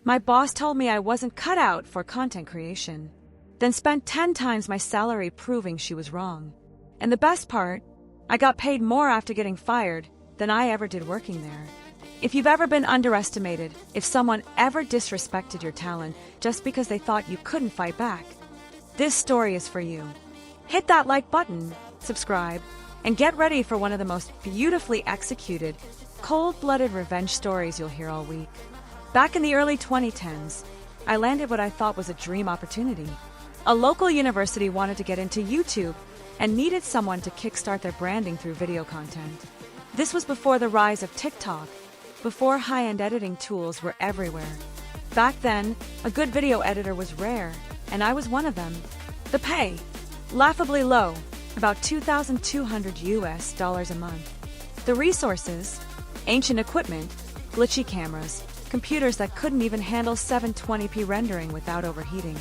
My boss told me I wasn't cut out for content creation, then spent 10 times my salary proving she was wrong. And the best part, I got paid more after getting fired than I ever did working there. If you've ever been underestimated, if someone ever disrespected your talent just because they thought you couldn't fight back, this story is for you. Hit that like button, subscribe, and get ready for one of the most beautifully executed, cold-blooded revenge stories you'll hear all week. Back in the early 2010s, I landed what I thought was a dream opportunity. A local university wanted to get into YouTube and needed someone to kickstart their branding through video content. This was before the rise of TikTok, before high-end editing tools were everywhere. Back then, a good video editor was rare, and I was one of them. The pay, laughably low, about $2,200 a month. The resources, ancient equipment, glitchy cameras, computers that couldn't even handle 720p rendering without overheating.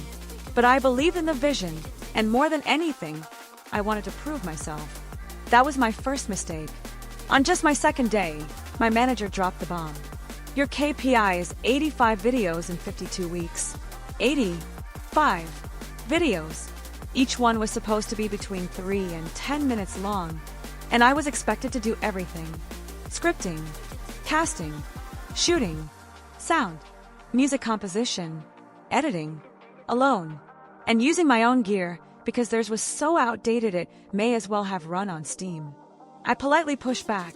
But I believed in the vision, and more than anything, I wanted to prove myself. That was my first mistake. On just my second day, my manager dropped the bomb. Your KPI is 85 videos in 52 weeks. 85 videos. Each one was supposed to be between 3 and 10 minutes long, and I was expected to do everything. Scripting, casting, shooting, sound, music composition, editing, alone, and using my own gear because theirs was so outdated it may as well have run on Steam. I politely pushed back.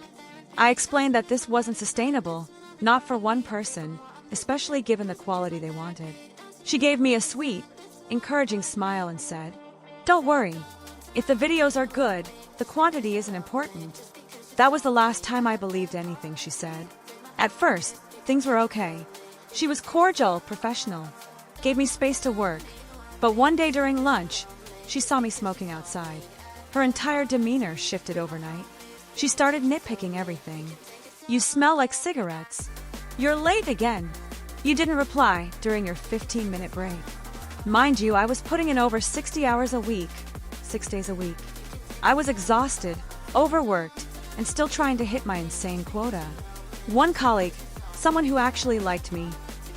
I explained that this wasn't sustainable, not for one person, especially given the quality they wanted. She gave me a sweet, encouraging smile and said, "Don't worry. If the videos are good, the quantity isn't important." That was the last time I believed anything she said. At first, things were okay. She was cordial, professional, gave me space to work. But one day during lunch, she saw me smoking outside. Her entire demeanor shifted overnight. She started nitpicking everything. "You smell like cigarettes. You're late again. You didn't reply during your 15-minute break." Mind you, I was putting in over 60 hours a week, 6 days a week. I was exhausted, overworked, and still trying to hit my insane quota. One colleague, someone who actually liked me,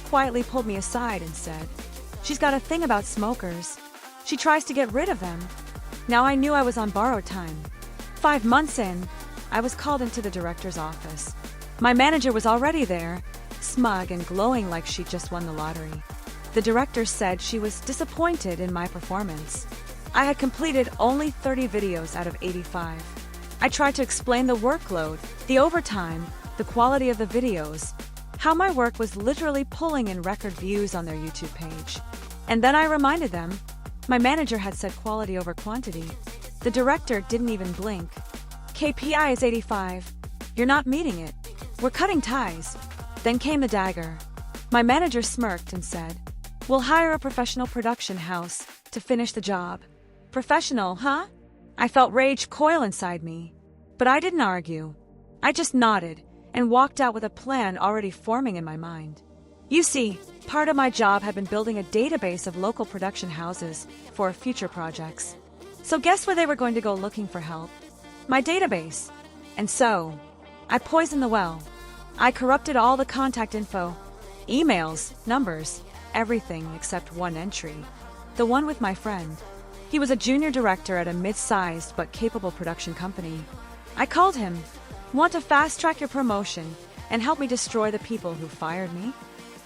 quietly pulled me aside and said, "She's got a thing about smokers. She tries to get rid of them." Now I knew I was on borrowed time. 5 months in, I was called into the director's office. My manager was already there, smug and glowing like she'd just won the lottery. The director said she was disappointed in my performance. I had completed only 30 videos out of 85. I tried to explain the workload, the overtime, the quality of the videos, how my work was literally pulling in record views on their YouTube page. And then I reminded them, my manager had said quality over quantity. The director didn't even blink. "KPI is 85. You're not meeting it. We're cutting ties." Then came the dagger. My manager smirked and said, "We'll hire a professional production house to finish the job." Professional, huh? I felt rage coil inside me. But I didn't argue. I just nodded and walked out with a plan already forming in my mind. You see, part of my job had been building a database of local production houses for future projects. So guess where they were going to go looking for help? My database. And so, I poisoned the well. I corrupted all the contact info, emails, numbers, everything except one entry. The one with my friend. He was a junior director at a mid-sized but capable production company. I called him. "Want to fast-track your promotion and help me destroy the people who fired me?"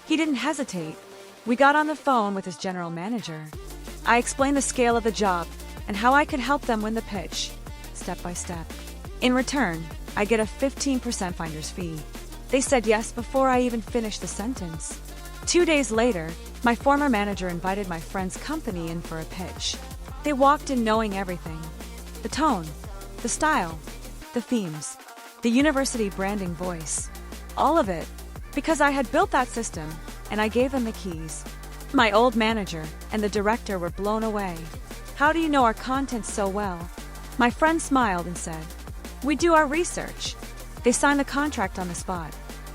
He didn't hesitate. We got on the phone with his general manager. I explained the scale of the job and how I could help them win the pitch, step by step. In return, I get a 15% finder's fee. They said yes before I even finished the sentence. 2 days later, my former manager invited my friend's company in for a pitch. They walked in knowing everything. The tone, the style, the themes, the university branding voice. All of it, because I had built that system, and I gave them the keys. My old manager and the director were blown away. "How do you know our content so well?" My friend smiled and said, "We do our research." They signed the contract on the spot.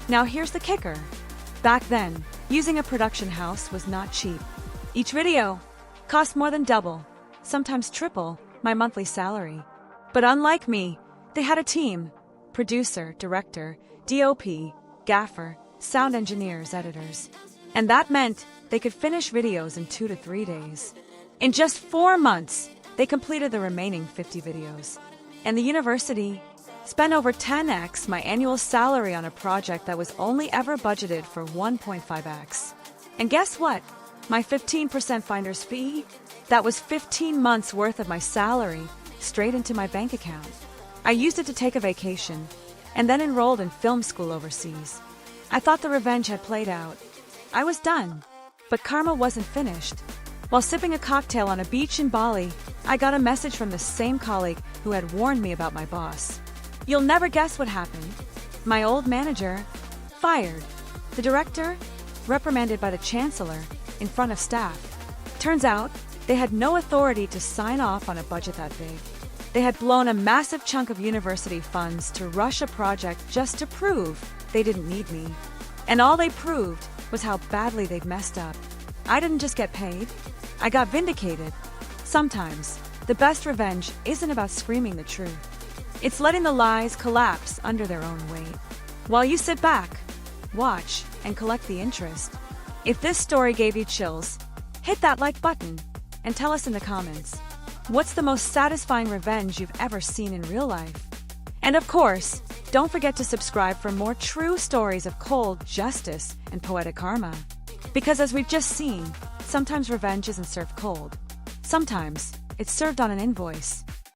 Now here's the kicker. Back then, using a production house was not cheap. Each video cost more than double, sometimes triple, my monthly salary. But unlike me, they had a team: producer, director, DOP, gaffer, sound engineers, editors. And that meant they could finish videos in 2 to 3 days. In just 4 months, they completed the remaining 50 videos. And the university spent over 10x my annual salary on a project that was only ever budgeted for 1.5x. And guess what? My 15% finder's fee? That was 15 months worth of my salary straight into my bank account. I used it to take a vacation and then enrolled in film school overseas. I thought the revenge had played out. I was done. But karma wasn't finished. While sipping a cocktail on a beach in Bali, I got a message from the same colleague who had warned me about my boss. You'll never guess what happened. My old manager, fired. The director, reprimanded by the chancellor in front of staff. Turns out, they had no authority to sign off on a budget that big. They had blown a massive chunk of university funds to rush a project just to prove they didn't need me. And all they proved was how badly they'd messed up. I didn't just get paid, I got vindicated. Sometimes, the best revenge isn't about screaming the truth. It's letting the lies collapse under their own weight. While you sit back, watch, and collect the interest. If this story gave you chills, hit that like button and tell us in the comments, what's the most satisfying revenge you've ever seen in real life? And of course, don't forget to subscribe for more true stories of cold justice and poetic karma. Because as we've just seen, sometimes revenge isn't served cold. Sometimes it's served on an invoice.